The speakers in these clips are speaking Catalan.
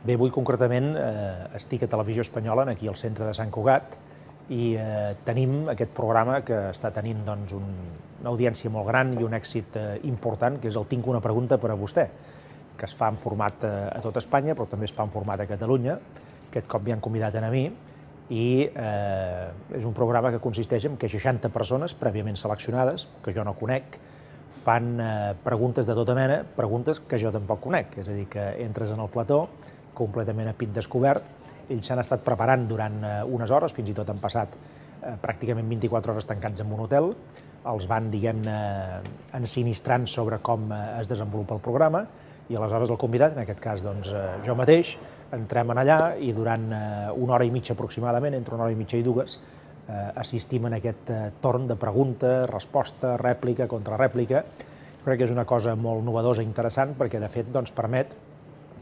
Bé, avui concretament estic a Televisió Espanyola, aquí al centre de Sant Cugat, i tenim aquest programa que està tenint una audiència molt gran i un èxit important, que és el Tinc una pregunta per a vostè, que es fa en format a tot Espanya, però també es fa en format a Catalunya. Aquest cop m'hi han convidat a mi, i és un programa que consisteix en que 60 persones prèviament seleccionades, que jo no conec, fan preguntes de tota mena, preguntes que jo tampoc conec. És a dir, que entres en el plató completament a pit descobert. Ells s'han estat preparant durant unes hores, fins i tot han passat pràcticament 24 hores tancats en un hotel. Els van, diguem-ne, ensinistrant sobre com es desenvolupa el programa, i aleshores el convidat, en aquest cas jo mateix, entrem en allà i durant una hora i mitja aproximadament, entre una hora i mitja i dues, assistim en aquest torn de pregunta, resposta, rèplica, contrarèplica. Crec que és una cosa molt novedosa i interessant perquè, de fet, permet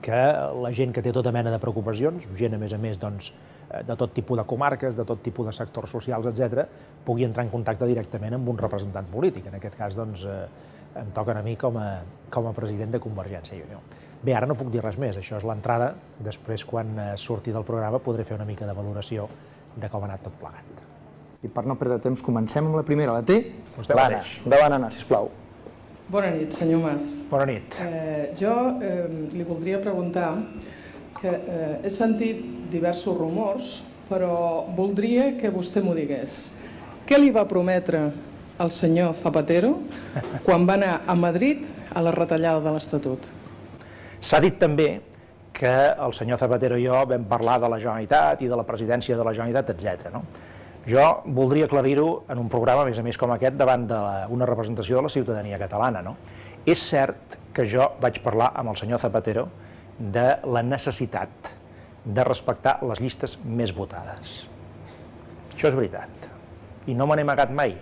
que la gent que té tota mena de preocupacions, gent, a més, de tot tipus de comarques, de tot tipus de sectors socials, etc., pugui entrar en contacte directament amb un representant polític. En aquest cas, em toquen a mi com a president de Convergència i Unió. Bé, ara no puc dir res més, això és l'entrada. Després, quan surti del programa, podré fer una mica de valoració de com ha anat tot plegat. I per no perdre temps, comencem amb la primera. La té? Vostè mateix. Endavant, Anna, sisplau. Bona nit, senyor Mas. Bona nit. Jo li voldria preguntar que he sentit diversos rumors, però voldria que vostè m'ho digués. Què li va prometre el senyor Zapatero quan va anar a Madrid a la retallada de l'Estatut? S'ha dit també que el senyor Zapatero i jo vam parlar de la Generalitat i de la presidència de la Generalitat, etc. Jo voldria aclarir-ho en un programa, a més com aquest, davant d'una representació de la ciutadania catalana. És cert que jo vaig parlar amb el senyor Zapatero de la necessitat de respectar les llistes més votades. Això és veritat. I no me n'he amagat mai.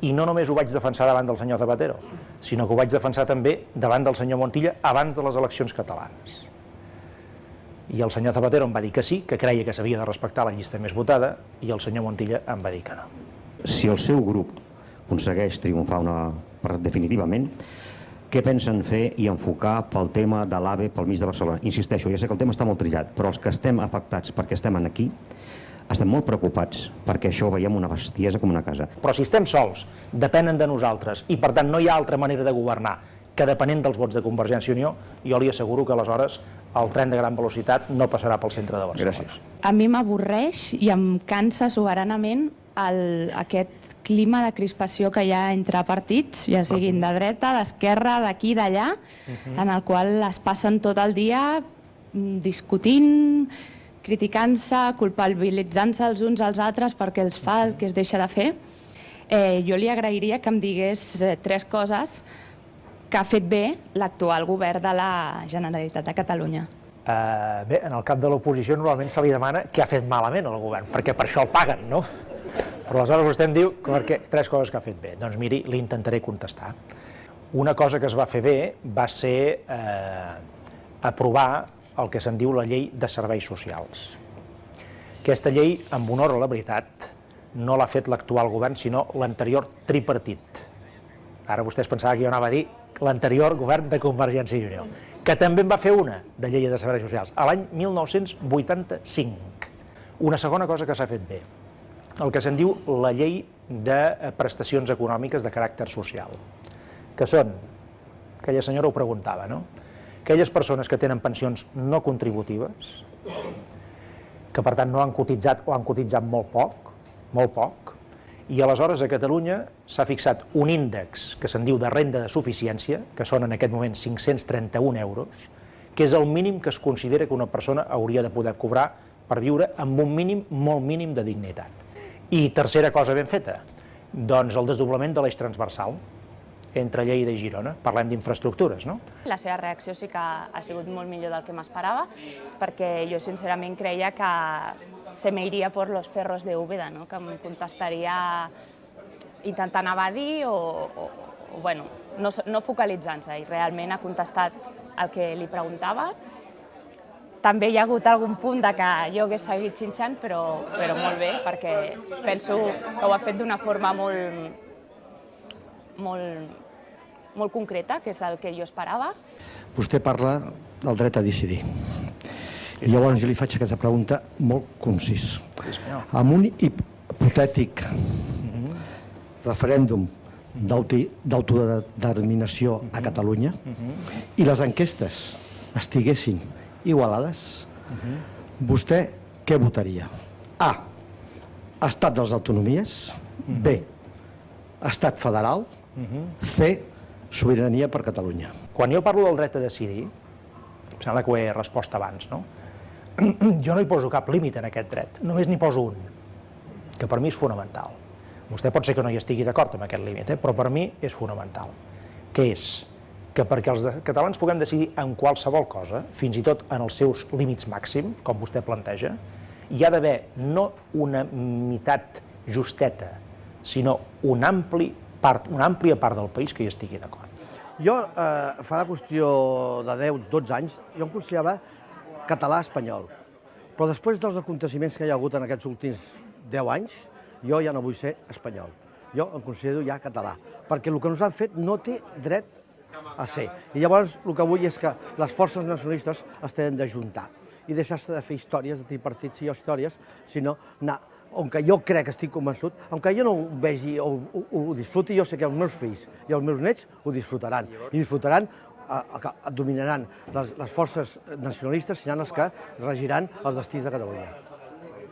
I no només ho vaig defensar davant del senyor Zapatero, sinó que ho vaig defensar també davant del senyor Montilla abans de les eleccions catalanes. I el senyor Zapatero em va dir que sí, que creia que s'havia de respectar la llista més votada, i el senyor Montilla em va dir que no. Si el seu grup aconsegueix triomfar definitivament, què pensen fer i enfocar pel tema de l'AVE pel mig de Barcelona? Insisteixo, ja sé que el tema està molt trillat, però els que estem afectats perquè estem aquí, estem molt preocupats perquè això ho veiem una bestiesa com una casa. Però si estem sols, depenen de nosaltres, i per tant no hi ha altra manera de governar que depenent dels vots de Convergència i Unió, jo li asseguro que aleshores el tren de gran velocitat no passarà pel centre de Barcelona. Gràcies. A mi m'avorreix i em cansa soberanament aquest clima de crispació que hi ha entre partits, ja siguin de dreta, d'esquerra, d'aquí, d'allà, en el qual es passen tot el dia discutint, criticant-se, culpabilitzant-se els uns als altres perquè els fa el que es deixa de fer. Jo li agrairia que em digués 3 coses que ha fet bé l'actual govern de la Generalitat de Catalunya. Bé, en el cap de l'oposició normalment se li demana què ha fet malament el govern, perquè per això el paguen, no? Però aleshores vostè em diu que 3 coses que ha fet bé. Doncs miri, li intentaré contestar. Una cosa que es va fer bé va ser aprovar el que se'n diu la llei de serveis socials. Aquesta llei, amb honor a la veritat, no l'ha fet l'actual govern, sinó l'anterior tripartit. Ara vostès pensaven que jo anava a dir l'anterior govern de Convergència i Unió, que també en va fer una de llei de serveis socials, a l'any 1985. Una segona cosa que s'ha fet bé, el que se'n diu la llei de prestacions econòmiques de caràcter social, que són, aquella senyora ho preguntava, no? Aquelles persones que tenen pensions no contributives, que per tant no han cotitzat o han cotitzat molt poc, i aleshores a Catalunya s'ha fixat un índex que se'n diu de renda de suficiència, que són en aquest moment 531 euros, que és el mínim que es considera que una persona hauria de poder cobrar per viure amb un mínim, molt mínim de dignitat. I tercera cosa ben feta, doncs el desdoblament de l'eix transversal entre Lleida i Girona. Parlem d'infraestructures, no? La seva reacció sí que ha sigut molt millor del que m'esperava, perquè jo sincerament creia que se me iria por los cerros de Úbeda, no? Que em contestaria intentant evadir o bueno, no focalitzant-se, i realment ha contestat el que li preguntava. També hi ha hagut algun punt de que jo hagués seguit xinxant, però molt bé, perquè penso que ho ha fet d'una forma molt concreta, que és el que jo esperava. Vostè parla del dret a decidir. I llavors jo li faig aquesta pregunta molt concís. Sí, senyor. Amb un hipotètic referèndum d'autodeterminació a Catalunya i les enquestes estiguessin igualades, vostè què votaria? A. Estat de les autonomies. B. Estat federal. C. Sobirania per Catalunya. Quan jo parlo del dret a decidir, em sembla que ho he respost abans, no? Jo no hi poso cap límit en aquest dret, només n'hi poso un, que per mi és fonamental. Vostè pot ser que no hi estigui d'acord amb aquest límit, però per mi és fonamental, que és que perquè els catalans puguem decidir en qualsevol cosa, fins i tot en els seus límits màxims, com vostè planteja, hi ha d'haver no una meitat justeta, sinó una àmplia part del país que hi estigui d'acord. Jo, fa la qüestió de 10-12 anys, jo em considerava català-espanyol. Però després dels aconteciments que hi ha hagut en aquests últims 10 anys, jo ja no vull ser espanyol. Jo em considero ja català, perquè el que ens han fet no té dret a ser. I llavors el que vull és que les forces nacionalistes es tenen d'ajuntar i deixar-se de fer històries, de tripartits i històries, sinó anar on jo crec, estic convençut, on jo no ho vegi o ho disfruti, jo sé que els meus fills i els meus nets ho disfrutaran. I disfrutaran, dominaran les forces nacionalistes, seran els que regiran els destins de Catalunya.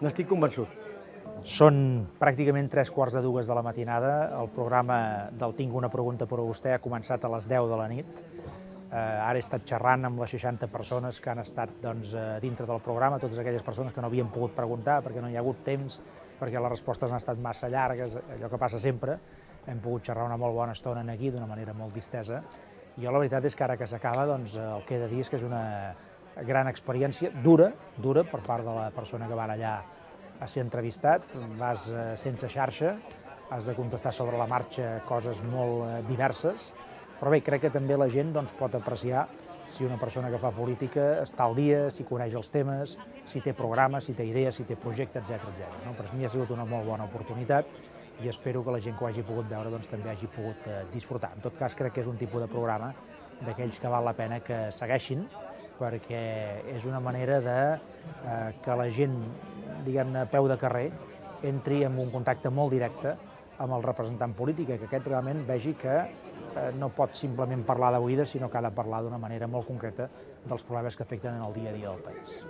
N'estic convençut. Són pràcticament 3:15 de la matinada. El programa del Tinc una pregunta per a vostè ha començat a les 10 de la nit. Ara he estat xerrant amb les 60 persones que han estat dintre del programa, totes aquelles persones que no havien pogut preguntar perquè no hi ha hagut temps, perquè les respostes han estat massa llargues, allò que passa sempre. Hem pogut xerrar una molt bona estona aquí, d'una manera molt distesa. Jo la veritat és que ara que s'acaba, el que he de dir és que és una gran experiència, dura per part de la persona que va allà a ser entrevistat. Vas sense xarxa, has de contestar sobre la marxa coses molt diverses, però bé, crec que també la gent pot apreciar si una persona que fa política està al dia, si coneix els temes, si té programes, si té idees, si té projectes, etc. Per mi ha sigut una molt bona oportunitat i espero que la gent que ho hagi pogut veure també hagi pogut disfrutar. En tot cas, crec que és un tipus de programa d'aquells que val la pena que segueixin, perquè és una manera que la gent, diguem-ne, a peu de carrer, entri en un contacte molt directe amb el representant polític, que aquest realment vegi que no pot simplement parlar d'oïda, sinó que ha de parlar d'una manera molt concreta dels problemes que afecten en el dia a dia del país.